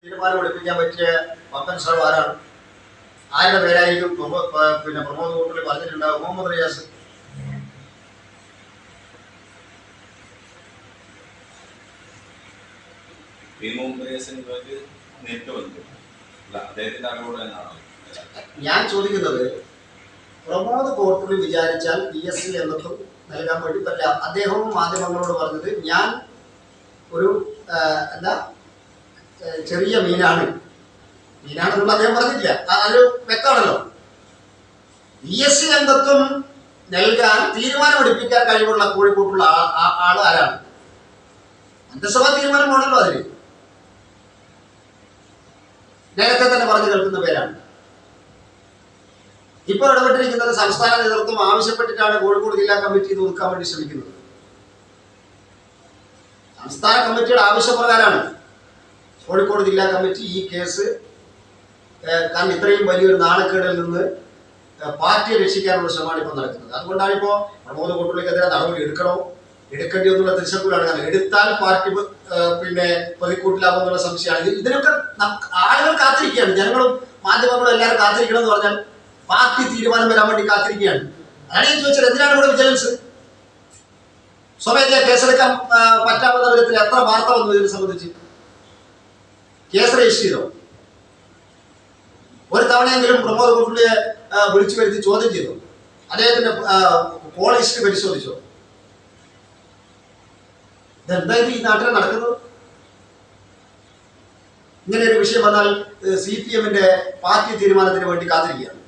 തീരുമാനം എടുപ്പിക്കാൻ പറ്റിയ വമ്പൻ ശ്രമം ആരാണ്? ആരുടെ പേരായിരിക്കും? പ്രമോദ് കൂട്ടത്തിൽ പറഞ്ഞിട്ടുണ്ടാകും മുഹമ്മദ് റിയാസ്. ഞാൻ ചോദിക്കുന്നത്, പ്രമോദ് കോട്ടൂർ വിചാരിച്ചാൽ PSC എന്നൊക്കെ നൽകാൻ വേണ്ടി പറ്റില്ല. അദ്ദേഹവും മാധ്യമങ്ങളോട് പറഞ്ഞത് ഞാൻ ഒരു ചെറിയ മീനാണെന്നുള്ള അദ്ദേഹം പറഞ്ഞിട്ടില്ല. അത് വ്യക്തമാണല്ലോ. PSC അംഗത്വം നൽകാൻ തീരുമാനമെടുപ്പിക്കാൻ കഴിവുള്ള കോഴിക്കോട്ടുള്ള ആള് ആരാണ്? മന്ത്രിസഭാ തീരുമാനം വേണമല്ലോ. അതിന് നേരത്തെ തന്നെ പറഞ്ഞു കേൾക്കുന്ന പേരാണ്. ഇപ്പൊ ഇടപെട്ടിരിക്കുന്നത് സംസ്ഥാന നേതൃത്വം ആവശ്യപ്പെട്ടിട്ടാണ് കോഴിക്കോട് ജില്ലാ കമ്മിറ്റി ഇത് ഒതുക്കാൻ വേണ്ടി ശ്രമിക്കുന്നത്. സംസ്ഥാന കമ്മിറ്റിയുടെ ആവശ്യപ്രകാരമാണ് കോഴിക്കോട് ജില്ലാ കമ്മിറ്റി ഈ കേസ്, കാരണം ഇത്രയും വലിയൊരു നാണക്കേടിൽ നിന്ന് പാർട്ടിയെ രക്ഷിക്കാനുള്ള ശ്രമമാണ് ഇപ്പോൾ നടക്കുന്നത്. അതുകൊണ്ടാണ് ഇപ്പോൾ പ്രമോദ് കോട്ടൂരിക്കെതിരെ നടപടി എടുക്കേണ്ടി എന്നുള്ള തിരിച്ചറിവിലാണ്. കാരണം എടുത്താൽ പാർട്ടി പ്രതിക്കൂട്ടിലാകുമെന്നുള്ള സംശയമാണ്. ഇതിനൊക്കെ ആളുകൾ കാത്തിരിക്കുകയാണ്. ജനങ്ങളും മാധ്യമങ്ങളും എല്ലാവരും കാത്തിരിക്കണം എന്ന് പറഞ്ഞാൽ പാർട്ടി തീരുമാനം വരാൻ വേണ്ടി കാത്തിരിക്കുകയാണ്. അതാണ് ഞാൻ ചോദിച്ചത്, എന്തിനാണ് ഇവിടെ വിജിലൻസ്? സ്വമേധയാ കേസെടുക്കാൻ പറ്റാവുന്ന വിധത്തിൽ എത്ര വാർത്ത വന്നു ഇതിനെ സംബന്ധിച്ച്? കേസ് രജിസ്റ്റർ ചെയ്തോ? ഒരു തവണയെങ്കിലും പ്രമോദ് കോട്ടൂരിയെ വിളിച്ചു വരുത്തി ചോദ്യം ചെയ്തു? അദ്ദേഹത്തിന്റെ കോൾ ഹിസ്റ്ററി പരിശോധിച്ചോ? ഇതെന്തായാലും ഈ നാട്ടിൽ നടക്കുന്നത്? ഇങ്ങനെ ഒരു വിഷയം വന്നാൽ CPM പാർട്ടി തീരുമാനത്തിന് വേണ്ടി കാത്തിരിക്കുകയാണ്.